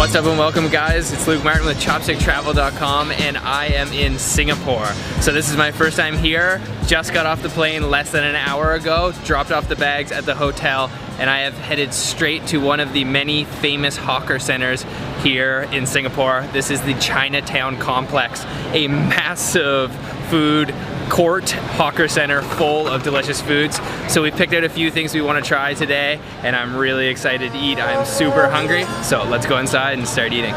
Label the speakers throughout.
Speaker 1: What's up and welcome guys, it's Luke Martin with ChopstickTravel.com and I am in Singapore. So this is my first time here, just got off the plane less than an hour ago, dropped off the bags at the hotel, and I have headed straight to one of the many famous hawker centers here in Singapore. This is the Chinatown complex, a massive food court hawker center full of delicious foods. So we picked out a few things we want to try today and I'm really excited to eat. I'm super hungry, so let's go inside and start eating.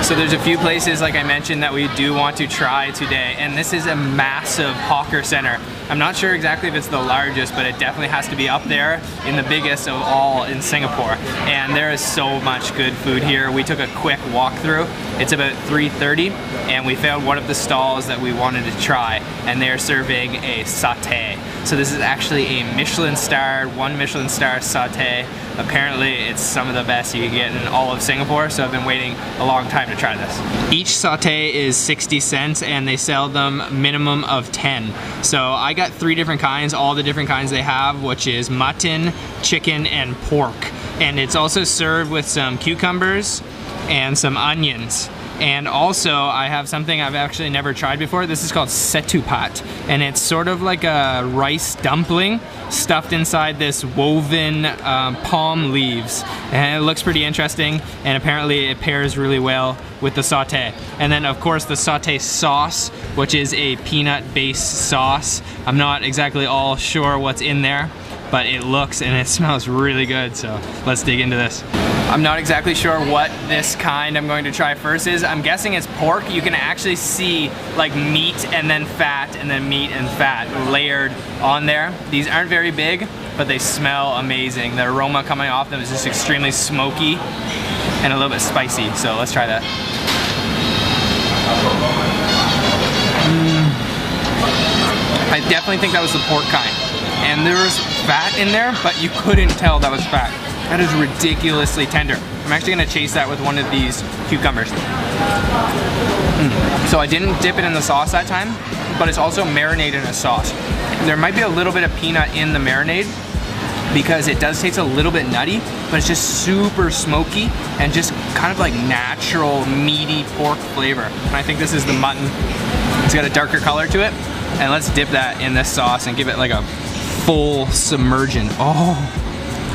Speaker 1: So there's a few places, like I mentioned, that we do want to try today, and this is a massive hawker center. I'm not sure exactly if it's the largest, but it definitely has to be up there in the biggest of all in Singapore. And there is so much good food here. We took a quick walkthrough. It's about 3:30, and we found one of the stalls that we wanted to try, and they're serving a satay. So this is actually a one Michelin star satay. Apparently it's some of the best you can get in all of Singapore, so I've been waiting a long time to try this. Each satay is 60 cents and they sell them minimum of 10. So I got 3 different kinds, all the different kinds they have, which is mutton, chicken, and pork. And it's also served with some cucumbers and some onions. And also I have something I've actually never tried before. This is called setupat, and it's sort of like a rice dumpling stuffed inside this woven palm leaves, and it looks pretty interesting, and apparently it pairs really well with the satay. And then of course the satay sauce, which is a peanut based sauce. I'm not exactly all sure what's in there, but it looks and it smells really good, so let's dig into this. I'm not exactly sure what this kind I'm going to try first is. I'm guessing it's pork. You can actually see like meat and then fat and then meat and fat layered on there. These aren't very big, but they smell amazing. The aroma coming off them is just extremely smoky and a little bit spicy, so let's try that. I definitely think that was the pork kind. And there was fat in there, but you couldn't tell that was fat. That is ridiculously tender. I'm actually gonna chase that with one of these cucumbers. So I didn't dip it in the sauce that time, but it's also marinated in a sauce. There might be a little bit of peanut in the marinade because it does taste a little bit nutty, but it's just super smoky and just kind of like natural meaty pork flavor. And I think this is the mutton. It's got a darker color to it. And let's dip that in this sauce and give it like a full submersion. Oh.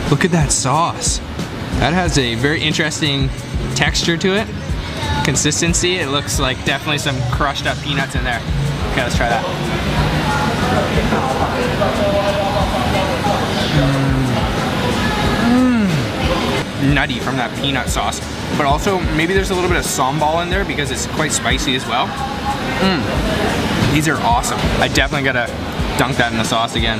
Speaker 1: Look at that sauce. That has a very interesting texture to it. Consistency, it looks like definitely some crushed up peanuts in there. Okay, let's try that. Nutty from that peanut sauce. But also, maybe there's a little bit of sambal in there because it's quite spicy as well. These are awesome. I definitely gotta dunk that in the sauce again.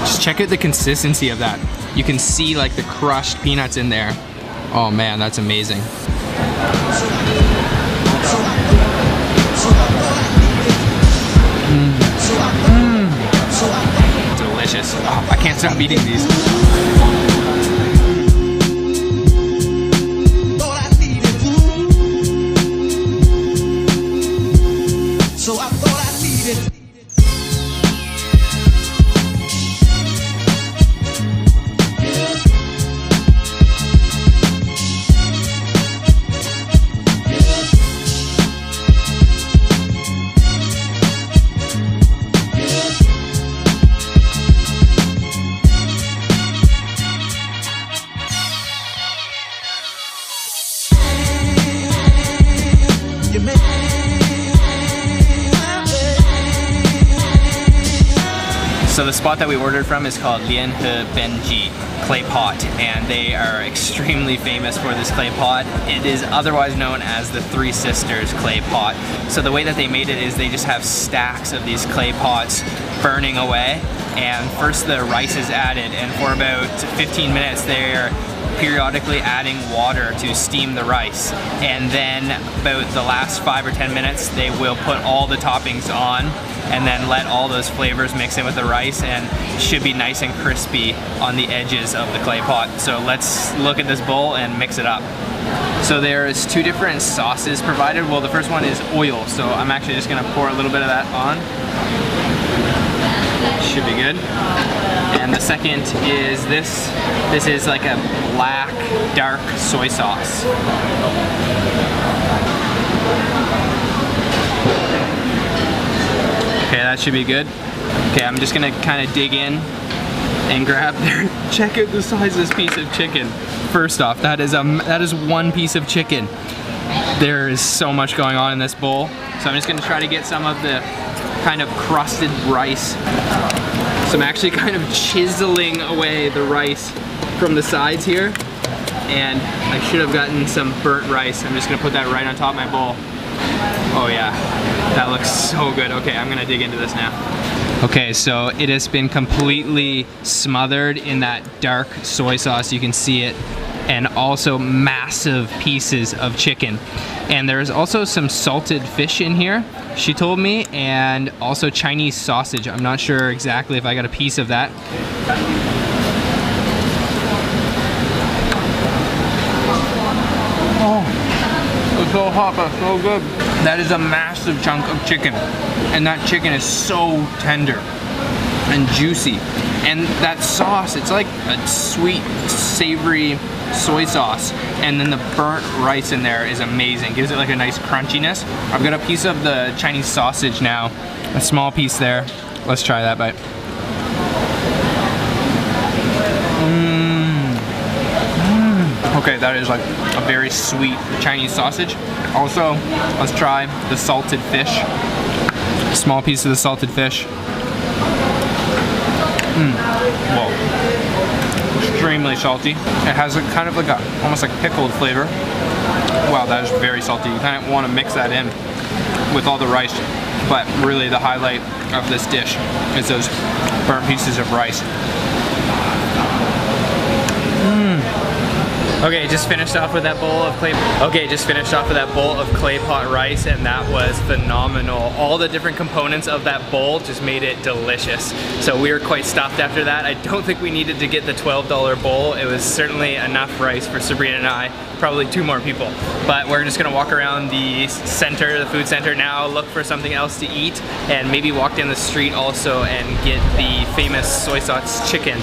Speaker 1: Just check out the consistency of that. You can see like the crushed peanuts in there. Oh man, that's amazing. Delicious. Oh, I can't stop eating these. So the spot that we ordered from is called Lian He Benji clay pot, and they are extremely famous for this clay pot. It is otherwise known as the Three Sisters clay pot. So the way that they made it is they just have stacks of these clay pots burning away, and first the rice is added, and for about 15 minutes they're periodically adding water to steam the rice, and then about the last 5 or 10 minutes they will put all the toppings on, and then let all those flavors mix in with the rice, and it should be nice and crispy on the edges of the clay pot. So let's look at this bowl and mix it up. So there's two different sauces provided. Well, the first one is oil, so I'm actually just gonna pour a little bit of that on. Should be good. And the second is this. This is like a black, dark soy sauce. Okay, that should be good. Okay, I'm just gonna kind of dig in and grab there. Check out the size of this piece of chicken. First off, that is one piece of chicken. There is so much going on in this bowl. So I'm just gonna try to get some of the kind of crusted rice. So I'm actually kind of chiseling away the rice from the sides here. And I should have gotten some burnt rice. I'm just gonna put that right on top of my bowl. Oh yeah, that looks so good. Okay, I'm gonna dig into this now. Okay, so it has been completely smothered in that dark soy sauce. You can see it. And also massive pieces of chicken. And there's also some salted fish in here, she told me, and also Chinese sausage. I'm not sure exactly if I got a piece of that. Oh, it's so hot, but so good. That is a massive chunk of chicken. And that chicken is so tender and juicy. And that sauce, it's like a sweet, savory soy sauce, and then the burnt rice in there is amazing. Gives it like a nice crunchiness. I've got a piece of the Chinese sausage now, a small piece there. Let's try that bite. Okay, that is like a very sweet Chinese sausage. Also, let's try the salted fish. Small piece of the salted fish. Whoa. Extremely salty. It has a kind of like a, almost like pickled flavor. Wow, that is very salty. You kind of want to mix that in with all the rice. But really the highlight of this dish is those burnt pieces of rice. Okay, just finished off with that bowl of clay. Okay, just finished off with that bowl of clay pot rice, and that was phenomenal. All the different components of that bowl just made it delicious. So we were quite stuffed after that. I don't think we needed to get the $12 bowl. It was certainly enough rice for Sabrina and I, probably 2 more people. But we're just gonna walk around the center, the food center now, look for something else to eat, and maybe walk down the street also and get the famous soy sauce chicken.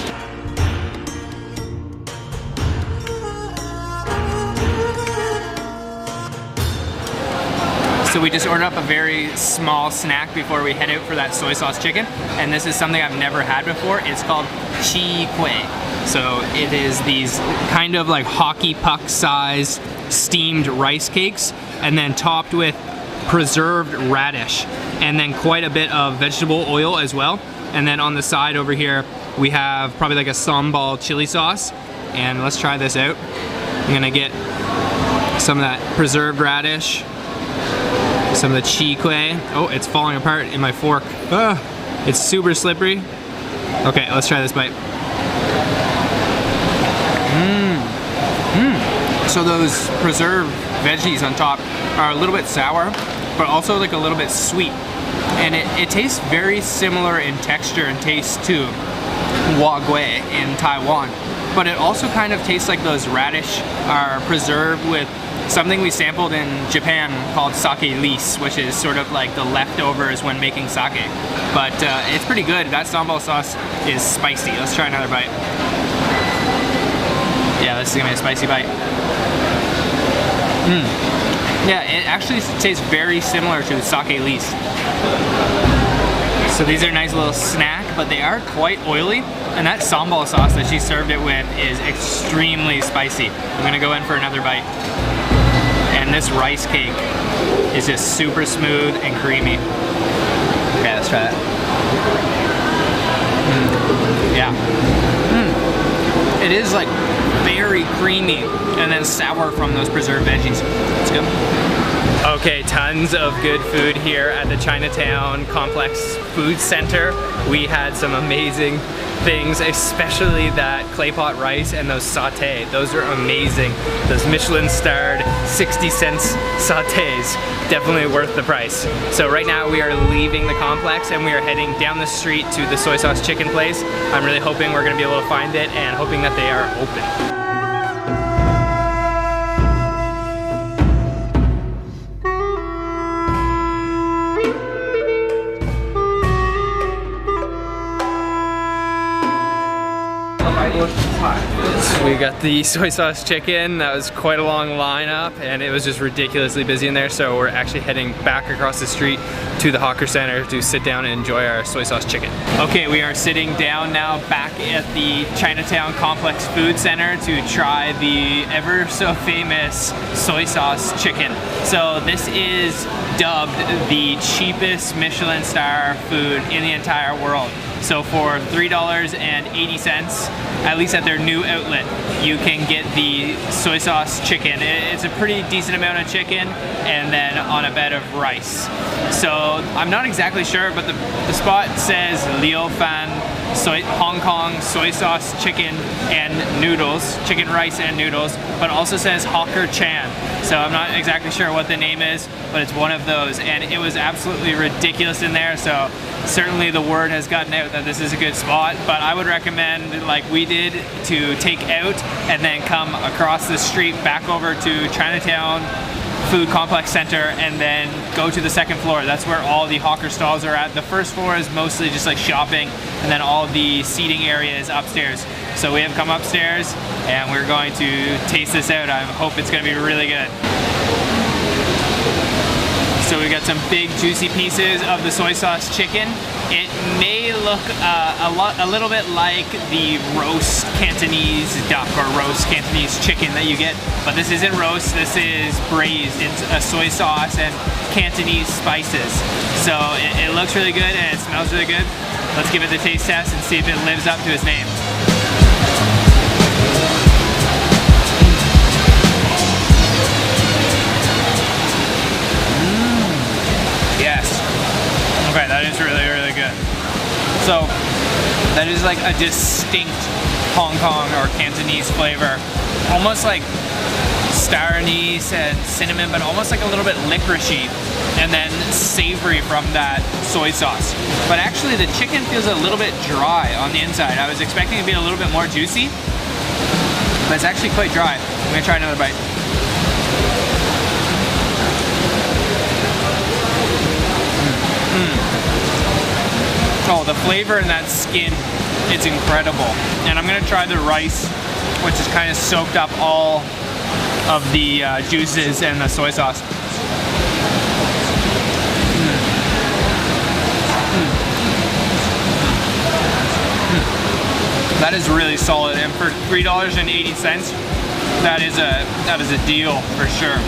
Speaker 1: So we just ordered up a very small snack before we head out for that soy sauce chicken. And this is something I've never had before. It's called chi kue. So it is these kind of like hockey puck size steamed rice cakes, and then topped with preserved radish, and then quite a bit of vegetable oil as well. And then on the side over here, we have probably like a sambal chili sauce. And let's try this out. I'm gonna get some of that preserved radish, some of the chi kue. Oh, it's falling apart in my fork. It's super slippery. Okay, let's try this bite. So those preserved veggies on top are a little bit sour, but also like a little bit sweet. And it tastes very similar in texture and taste to wagyu in Taiwan. But it also kind of tastes like those radish are preserved with something we sampled in Japan called sake lis, which is sort of like the leftovers when making sake. But it's pretty good. That sambal sauce is spicy. Let's try another bite. Yeah, this is gonna be a spicy bite. Yeah, it actually tastes very similar to sake lis. So these are a nice little snack, but they are quite oily. And that sambal sauce that she served it with is extremely spicy. I'm gonna go in for another bite. And this rice cake is just super smooth and creamy. Okay, let's try that. Yeah. It is like very creamy and then sour from those preserved veggies. Let's go. Okay, tons of good food here at the Chinatown Complex Food Center. We had some amazing things, especially that clay pot rice and those sate. Those are amazing. Those Michelin starred 60-cent sautés, definitely worth the price. So right now we are leaving the complex and we are heading down the street to the soy sauce chicken place. I'm really hoping we're gonna be able to find it and hoping that they are open. We got the soy sauce chicken. That was quite a long lineup and it was just ridiculously busy in there, so we're actually heading back across the street to the hawker center to sit down and enjoy our soy sauce chicken. Okay, we are sitting down now back at the Chinatown Complex Food Center to try the ever so famous soy sauce chicken. So this is dubbed the cheapest Michelin star food in the entire world. So for $3.80, at least at their new outlet, you can get the soy sauce chicken. It's a pretty decent amount of chicken and then on a bed of rice. So I'm not exactly sure, but the spot says Liu Fan Hong Kong soy sauce chicken and noodles, chicken rice and noodles, but also says Hawker Chan. So I'm not exactly sure what the name is, but it's one of those, and it was absolutely ridiculous in there. So certainly the word has gotten out that this is a good spot, but I would recommend, like we did, to take out and then come across the street back over to Chinatown Food Complex Center and then go to the second floor. That's where all the hawker stalls are at. The first floor is mostly just like shopping, and then all the seating area is upstairs. So we have come upstairs and we're going to taste this out. I hope it's gonna be really good. So we got some big juicy pieces of the soy sauce chicken. It may look a little bit like the roast Cantonese duck or roast Cantonese chicken that you get, but this isn't roast, this is braised. It's a soy sauce and Cantonese spices. So it looks really good and it smells really good. Let's give it the taste test and see if it lives up to its name. Yes. Okay, that is really, really good. So, that is like a distinct Hong Kong or Cantonese flavor. Almost like star anise and cinnamon, but almost like a little bit licoricey, and then savory from that soy sauce. But actually the chicken feels a little bit dry on the inside. I was expecting it to be a little bit more juicy, but it's actually quite dry. I'm gonna try another bite. Oh, the flavor in that skin, it's incredible. And I'm gonna try the rice, which is kind of soaked up all of the juices and the soy sauce. That is really solid, and for $3.80, that is a deal for sure.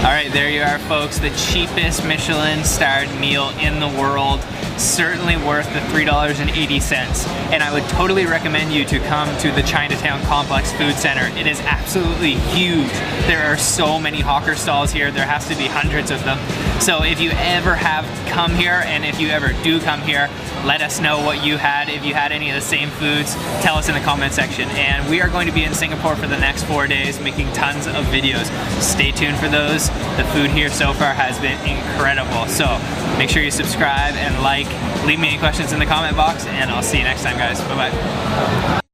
Speaker 1: Alright, there you are folks, the cheapest Michelin starred meal in the world. Certainly worth the $3.80. And I would totally recommend you to come to the Chinatown Complex Food Center. It is absolutely huge. There are so many hawker stalls here, there has to be hundreds of them. So if you ever have come here, and if you ever do come here, let us know what you had. If you had any of the same foods, tell us in the comment section. And we are going to be in Singapore for the next 4 days making tons of videos. Stay tuned for those. The food here so far has been incredible. So make sure you subscribe and like. Leave me any questions in the comment box, and I'll see you next time, guys. Bye-bye.